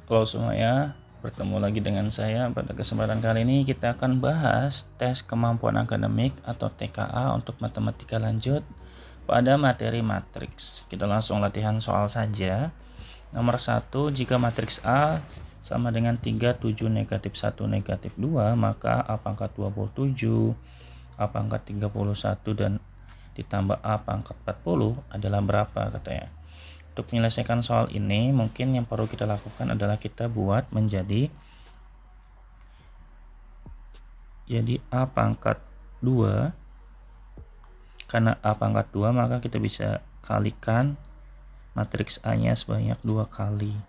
Halo semuanya, bertemu lagi dengan saya. Pada kesempatan kali ini kita akan bahas tes kemampuan akademik atau TKA untuk matematika lanjut pada materi matriks. Kita langsung latihan soal saja. Nomor 1, jika matriks A sama dengan 3, 7, negatif 1, negatif 2, maka A pangkat 27, A pangkat 31, dan ditambah A pangkat 40 adalah berapa katanya. Untuk menyelesaikan soal ini, mungkin yang perlu kita lakukan adalah kita buat menjadi A pangkat 2. Karena A pangkat 2, maka kita bisa kalikan matriks A nya sebanyak 2 kali.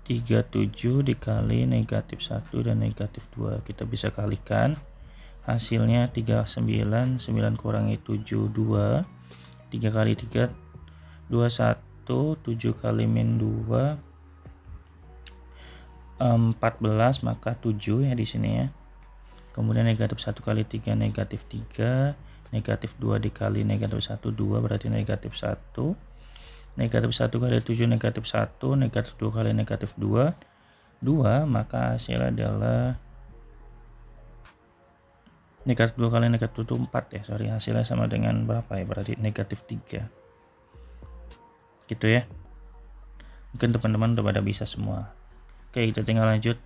37 dikali negatif 1 dan negatif 2. Kita bisa kalikan. Hasilnya 39, 9 kurangi 7, 2. 3 kali 3, 21, 7 kali min 2, 14, maka 7 ya di sini ya. Kemudian negatif 1 kali 3, negatif 3, negatif 2 dikali negatif 1, 2, berarti negatif 1. Negatif 1 kali 7, negatif 1, negatif 2 kali negatif 2, 2, maka hasilnya adalah negatif 2 kali negatif 2 4 ya, sorry, hasilnya sama dengan berapa ya, berarti negatif 3 gitu ya. Mungkin teman-teman udah pada bisa semua. Oke, kita tinggal lanjut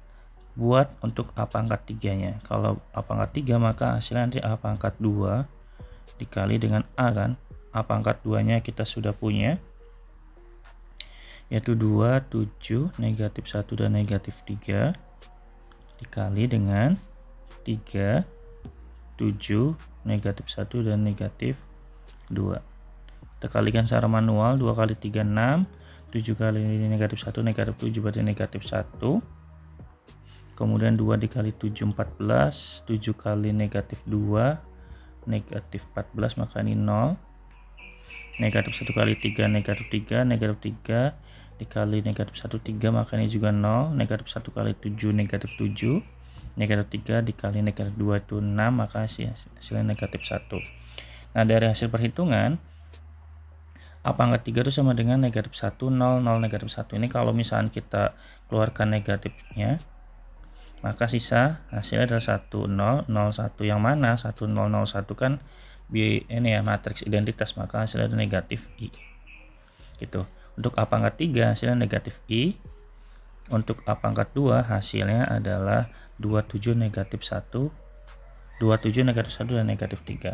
buat untuk A pangkat 3 nya. Kalau A pangkat 3, maka hasilnya nanti A pangkat 2 dikali dengan A kan. A pangkat 2 nya kita sudah punya, yaitu 2, 7, negatif 1 dan negatif 3 dikali dengan 3, 7, negatif 1 dan negatif 2. Kita kalikan secara manual. 2 kali 3, 6, 7 kali negatif 1, negatif 7, berarti negatif 1. Kemudian 2 dikali 7, 14, 7 kali negatif 2, negatif 14, maka ini 0. Negatif 1 kali 3, negatif 3, negatif 3 dikali negatif 1, 3, maka ini juga 0. Negatif 1 kali 7, negatif 7. Negatif 3 dikali negatif 2 itu 6, maka hasilnya negatif 1. Nah, dari hasil perhitungan A pangkat 3 itu sama dengan negatif 1, 0, 0, negatif 1. Ini kalau misalnya kita keluarkan negatifnya, maka sisa hasilnya adalah 1, 0, 0, 1. Yang mana 1, 0, 0, 1 kan ini ya, matriks identitas, maka hasilnya adalah negatif I gitu. Untuk A pangkat 3 hasilnya negatif I. Untuk A pangkat 2 hasilnya adalah 27 negatif 1, 27 negatif 1 dan negatif 3.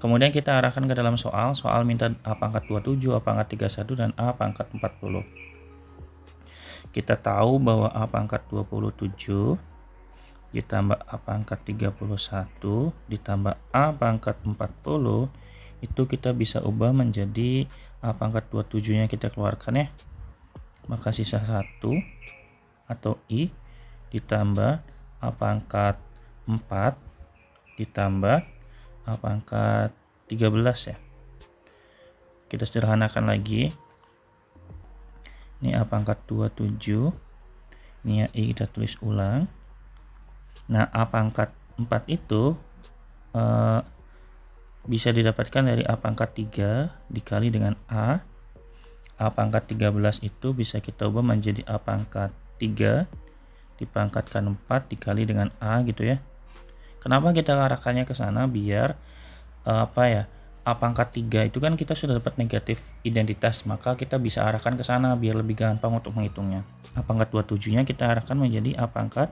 Kemudian kita arahkan ke dalam soal minta A pangkat 27, A pangkat 31 dan A pangkat 40. Kita tahu bahwa A pangkat 27 ditambah A pangkat 31 ditambah A pangkat 40 itu kita bisa ubah menjadi A pangkat 27 nya kita keluarkan ya. Maka sisa 1 atau I ditambah A pangkat 4 ditambah A pangkat 13 ya. Kita sederhanakan lagi. Ini A pangkat 27. Ini ya I kita tulis ulang. Nah, A pangkat 4 itu bisa didapatkan dari A pangkat 3 dikali dengan A. A pangkat 13 itu bisa kita ubah menjadi A pangkat 3 dipangkatkan 4 dikali dengan A gitu ya. Kenapa kita arahkannya ke sana? Biar A pangkat 3 itu kan kita sudah dapat negatif identitas, maka kita bisa arahkan ke sana biar lebih gampang untuk menghitungnya. A pangkat 27 nya kita arahkan menjadi A pangkat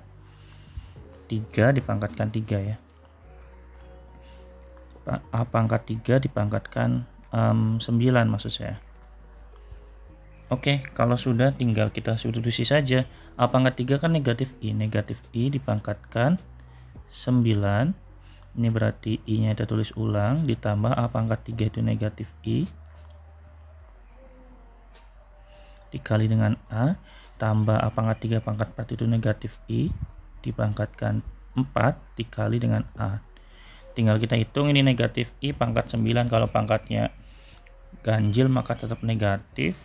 3 dipangkatkan 3 ya. A pangkat 3 dipangkatkan 9 maksud saya. Oke, kalau sudah tinggal kita substitusi saja. A pangkat 3 kan negatif I dipangkatkan 9. Ini berarti I nya kita tulis ulang ditambah A pangkat 3 itu negatif I dikali dengan A tambah A pangkat 3 pangkat 4 itu negatif I dipangkatkan 4 dikali dengan A. Tinggal kita hitung, ini negatif I pangkat 9, kalau pangkatnya ganjil maka tetap negatif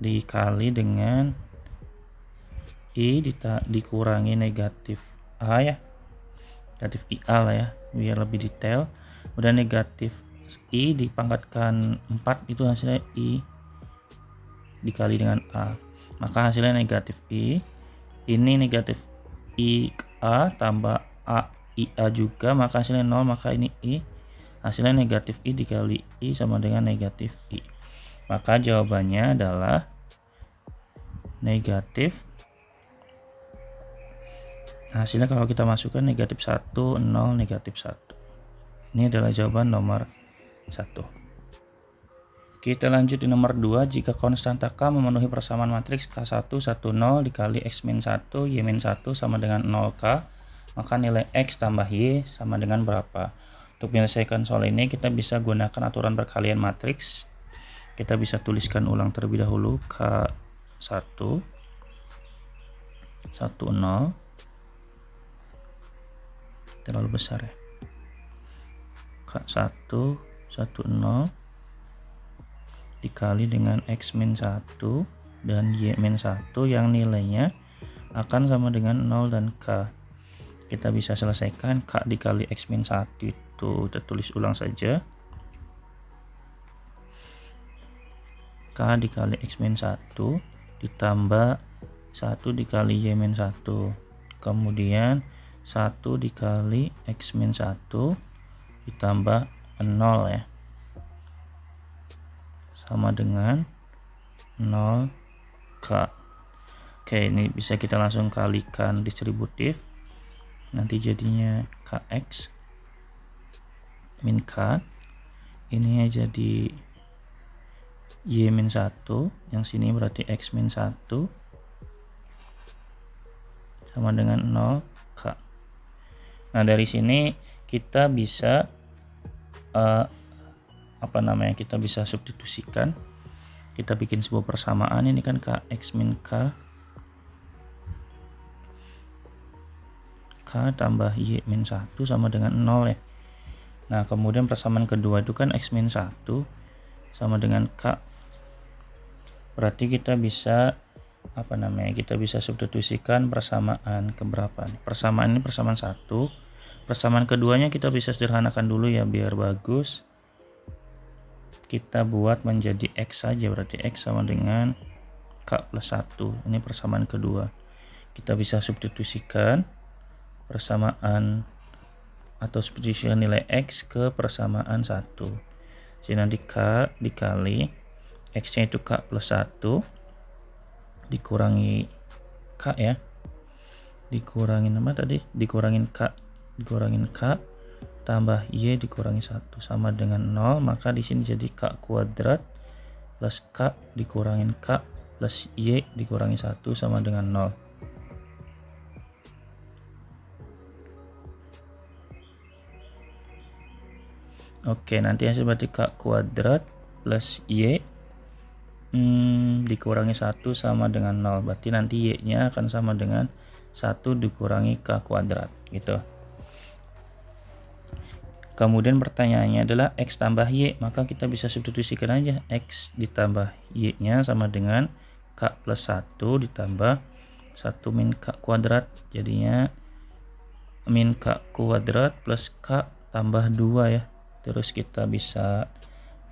dikali dengan I dikurangi negatif A ya, negatif IA lah ya biar lebih detail. Udah negatif I dipangkatkan 4 itu hasilnya I dikali dengan A, maka hasilnya negatif I. Ini negatif I A tambah A I A juga, maka hasilnya 0, maka ini I. Hasilnya negatif I dikali I sama dengan negatif I. Maka jawabannya adalah negatif. Hasilnya kalau kita masukkan negatif 1, 0, negatif 1. Ini adalah jawaban nomor 1. Kita lanjut di nomor 2. Jika konstanta K memenuhi persamaan matriks K1, 1, 0 dikali X-1, Y-1 sama dengan 0K, maka nilai X tambah Y sama dengan berapa? Untuk menyelesaikan soal ini kita bisa gunakan aturan perkalian matriks. Kita bisa tuliskan ulang terlebih dahulu K1, 1, 0. Terlalu besar ya. K1, 1, 0 dikali dengan X-1 dan Y-1 yang nilainya akan sama dengan 0 dan K. Kita bisa selesaikan. K dikali X-1 itu kita tulis ulang saja. K dikali X-1 ditambah 1 dikali Y-1, kemudian 1 dikali X-1 ditambah 0 ya, sama dengan 0K. Oke, ini bisa kita langsung kalikan distributif, nanti jadinya KX min K, ini jadi Y-1, yang sini berarti X-1 sama dengan 0K. Nah, dari sini kita bisa kita bisa substitusikan. Kita bikin sebuah persamaan, ini kan KX min K, K tambah Y-1 sama dengan 0 ya. Nah, kemudian persamaan kedua itu kan X-1 sama dengan K. Berarti kita bisa kita bisa substitusikan persamaan keberapa nih? Persamaan ini persamaan 1. Persamaan keduanya kita bisa sederhanakan dulu ya biar bagus. Kita buat menjadi X saja, berarti X sama dengan K plus 1. Ini persamaan kedua. Kita bisa substitusikan persamaan atau substitusikan nilai X ke persamaan 1. Jadi nanti K dikali X-nya itu K plus 1 dikurangi K ya, dikurangin K tambah Y dikurangi 1 sama dengan 0, maka di sini jadi K kuadrat plus K dikurangin K plus Y dikurangi 1 sama dengan 0. Oke, nanti hasil berarti K kuadrat plus Y dikurangi 1 sama dengan 0, berarti nanti Y-nya akan sama dengan 1 dikurangi K kuadrat gitu. Kemudian pertanyaannya adalah X tambah Y, maka kita bisa substitusikan aja. X ditambah Y-nya sama dengan K plus 1 ditambah 1 min K kuadrat, jadinya min K kuadrat plus K tambah 2 ya. Terus kita bisa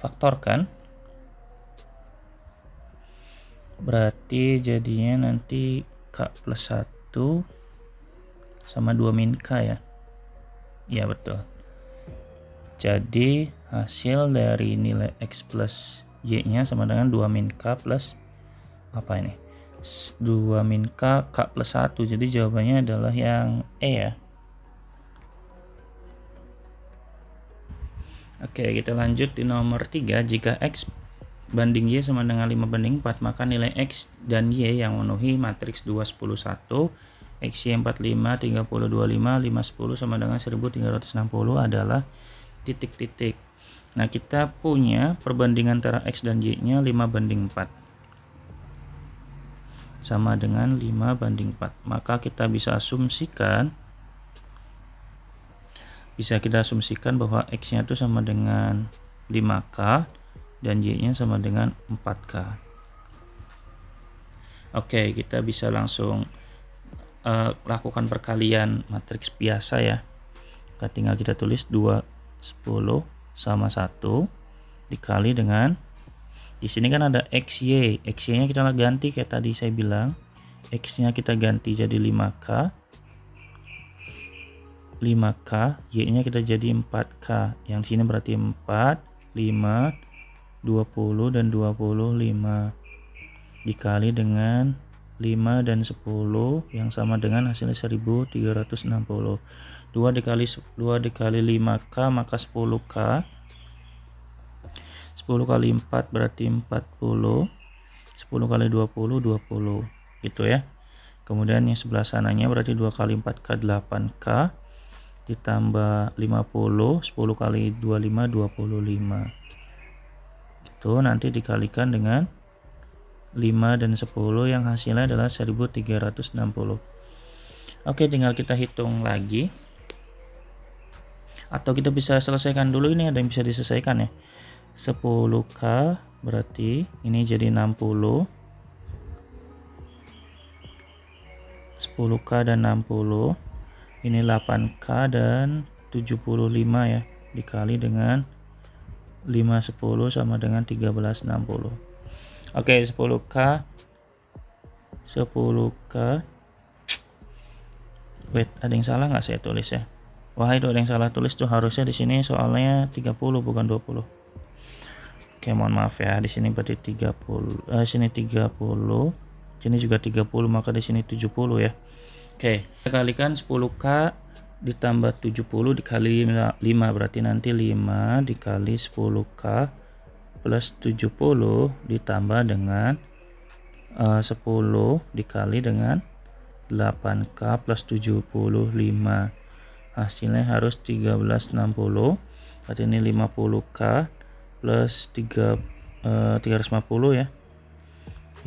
faktorkan, berarti jadinya nanti K plus 1 sama 2 min K ya. Ya betul. Jadi hasil dari nilai X plus Y-nya sama dengan 2 min K plus 2 min K plus 1. Jadi jawabannya adalah yang E ya. Oke, kita lanjut di nomor 3. Jika X banding Y sama dengan 5 banding 4, maka nilai X dan Y yang memenuhi matriks 2, 10, 1, XY 45, 30, 25, 5, 10 sama dengan 1360 adalah titik-titik. Nah, kita punya perbandingan antara X dan Y-nya 5 banding 4 sama dengan 5 banding 4. Maka kita bisa asumsikan bahwa X-nya itu sama dengan 5K dan Y-nya sama dengan 4K. Oke, kita bisa langsung lakukan perkalian matriks biasa ya. Tinggal kita tulis 2, 10 sama 1 dikali dengan Di sini kan ada XY. XY-nya kita ganti kayak tadi saya bilang. X-nya kita ganti jadi 5K. 5K, Y-nya kita jadi 4K. Yang sini berarti 4, 5, 20 dan 25 dikali dengan 5 dan 10 yang sama dengan hasilnya 1360. 2 dikali 5K maka 10K. 10 kali 4 berarti 40. 10 kali 20 20 gitu ya. Kemudian yang sebelah sananya berarti 2 kali 4K 8K ditambah 50. 10 kali 25 25. Itu nanti dikalikan dengan 5 dan 10 yang hasilnya adalah 1360. Oke, tinggal kita hitung lagi. Atau kita bisa selesaikan dulu, ini ada yang bisa diselesaikan ya. 10K berarti ini jadi 60. 10K dan 60. Ini 8K dan 75 ya. Dikali dengan 510 sama dengan 1360. Oke, 10K. Wait, ada yang salah nggak saya tulis ya? Wah, itu ada yang salah tulis tuh, harusnya di sini soalnya 30 bukan 20. Oke, mohon maaf ya. Di sini berarti 30. Sini 30. Sini juga 30, maka di sini 70 ya. Oke, kita kalikan 10K ditambah 70 dikali 5 berarti nanti 5 dikali 10K plus 70 ditambah dengan 10 dikali dengan 8K plus 75. Hasilnya harus 1360. Berarti ini 50K plus 350 ya.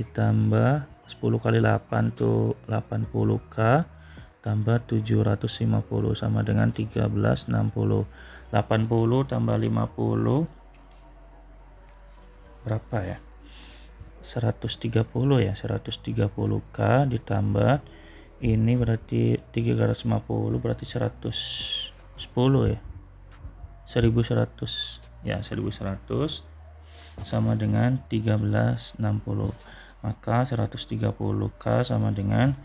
Ditambah 10 kali 8 tuh 80K tambah 750 sama dengan 1360. 80 tambah 50 berapa ya? 130 ya. 130K ditambah ini berarti 350 berarti 110 ya. 1100 ya, 1100 sama dengan 1360. Maka 130K sama dengan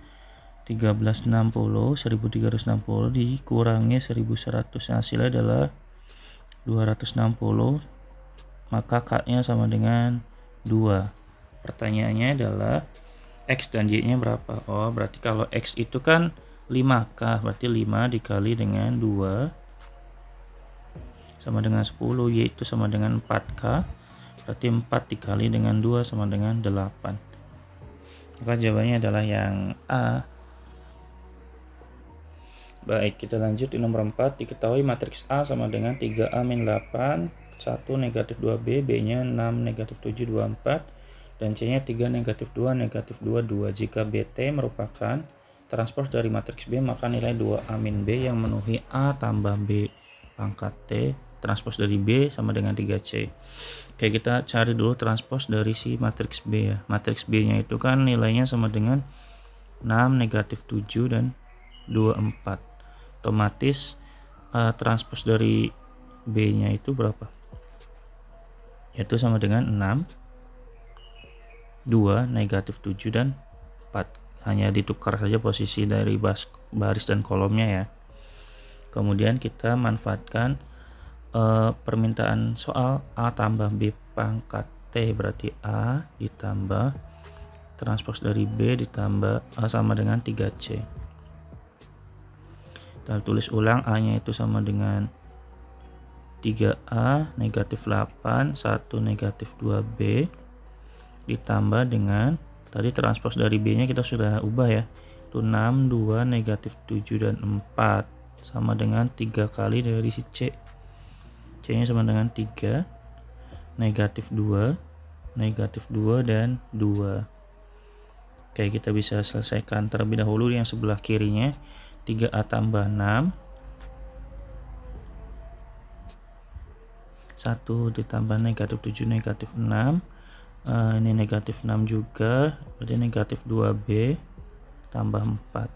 1360. 1360 dikurangi 1100, hasilnya adalah 260. Maka K-nya sama dengan 2. Pertanyaannya adalah X dan Y-nya berapa? Oh, berarti kalau X itu kan 5K, berarti 5 dikali dengan 2 sama dengan 10. Y itu sama dengan 4K, berarti 4 dikali dengan 2 sama dengan 8. Maka jawabannya adalah yang A. Baik, kita lanjut di nomor 4. Diketahui matriks A sama dengan 3A-8, 1 negatif 2B, B-nya 6 negatif 7, 24, dan C-nya 3 negatif 2 negatif 2, 2. Jika BT merupakan transpose dari matriks B, maka nilai 2A-B yang memenuhi A tambah B pangkat T transpose dari B sama dengan 3C. Oke, kita cari dulu transpose dari si matriks B ya. Matriks B-nya itu kan nilainya sama dengan 6 negatif 7 dan 24. Otomatis transpose dari B-nya itu berapa? Yaitu sama dengan 6, 2, negatif 7 dan 4. Hanya ditukar saja posisi dari baris dan kolomnya ya. Kemudian kita manfaatkan permintaan soal A tambah B pangkat T, berarti A ditambah transpose dari B ditambah A sama dengan 3C. Kita tulis ulang, A nya itu sama dengan 3A negatif 8, 1 negatif 2B ditambah dengan tadi transpose dari B nya kita sudah ubah ya, itu 6, 2, negatif 7 dan 4 sama dengan 3 kali dari si C. C nya sama dengan 3, negatif 2, negatif 2 dan 2. Oke, kita bisa selesaikan terlebih dahulu yang sebelah kirinya. 3A tambah 6, 1 ditambah negatif 7 negatif 6, ini negatif 6 juga, berarti negatif 2B tambah 4.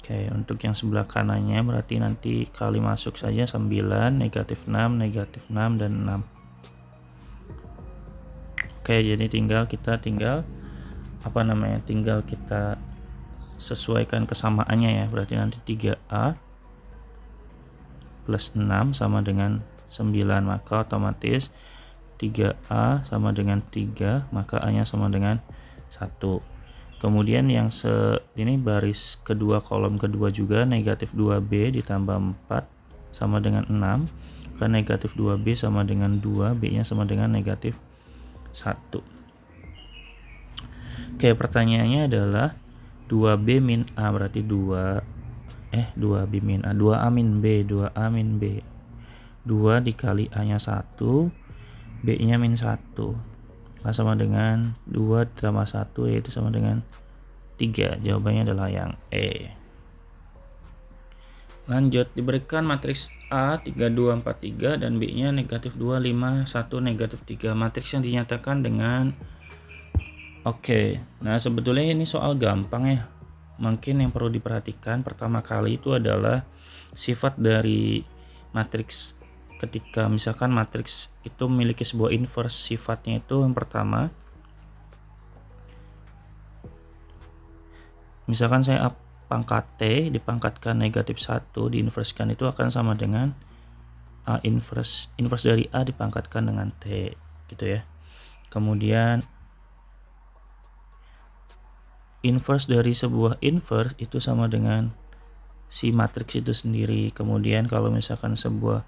Oke, untuk yang sebelah kanannya berarti nanti kali masuk saja 9, negatif 6, dan 6. Oke, jadi tinggal kita tinggal kita sesuaikan kesamaannya ya. Berarti nanti 3A plus 6 sama dengan 9, maka otomatis 3A sama dengan 3, maka A nya sama dengan 1. Kemudian yang ini baris kedua, kolom kedua juga, negatif 2B ditambah 4 sama dengan 6, maka negatif 2B sama dengan 2, B nya sama dengan negatif 1. Oke, pertanyaannya adalah 2B min A, berarti 2B min A, 2A min B, 2A min B, 2 dikali A nya 1, B nya min 1, sama dengan 2 ditambah 1, yaitu sama dengan 3. Jawabannya adalah yang E. Lanjut, diberikan matriks A 3, 2, 4, 3 dan B nya negatif 2, 5, 1, negatif 3. Matriks yang dinyatakan dengan Oke, nah sebetulnya ini soal gampang ya. Mungkin yang perlu diperhatikan pertama kali itu adalah sifat dari matriks. Ketika misalkan matriks itu memiliki sebuah inverse, sifatnya itu yang pertama, misalkan saya pangkat T dipangkatkan negatif 1 diinverskan, itu akan sama dengan A inverse dari A dipangkatkan dengan T gitu ya. Kemudian inverse dari sebuah inverse itu sama dengan si matriks itu sendiri. Kemudian kalau misalkan sebuah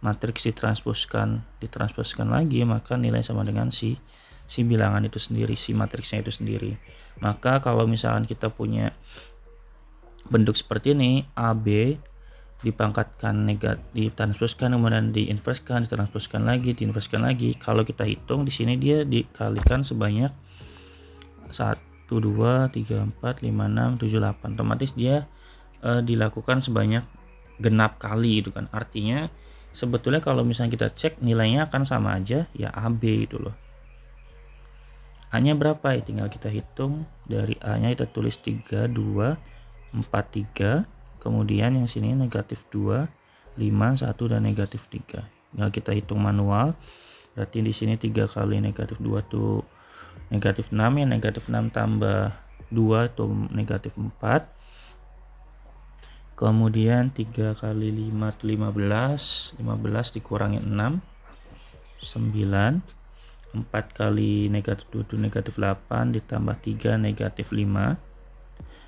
matriks ditransposkan lagi, maka nilai sama dengan si bilangan itu sendiri, si matriksnya itu sendiri. Maka kalau misalkan kita punya bentuk seperti ini, AB dipangkatkan negatif, ditransposkan, kemudian diinverskan, ditransposkan lagi, diinverskan lagi. Kalau kita hitung di sini dia dikalikan sebanyak 1, 2, 3, 4, 5, 6, 7, 8. Otomatis dia dilakukan sebanyak genap kali itu kan. Artinya sebetulnya kalau misalnya kita cek nilainya akan sama aja ya, AB itu loh. A nya berapa ya, tinggal kita hitung. Dari A nya kita tulis 3, 2, 4, 3. Kemudian yang sini negatif 2, 5, 1 dan negatif 3. Tinggal kita hitung manual. Berarti di sini 3 kali negatif 2 tuh negatif 6 ya, negatif 6 tambah 2 itu negatif 4. Kemudian 3 kali 5 itu 15 dikurangi 6, 9. 4 kali negatif 2 itu negatif 8 ditambah 3 negatif 5.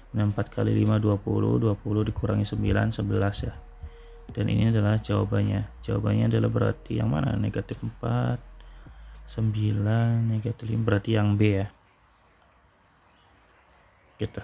4 kali 5 20 dikurangi 9, 11 ya. Dan ini adalah jawabannya. Jawabannya adalah berarti yang mana? Negatif 4, 9, negatif 5, berarti yang B ya. Gitu.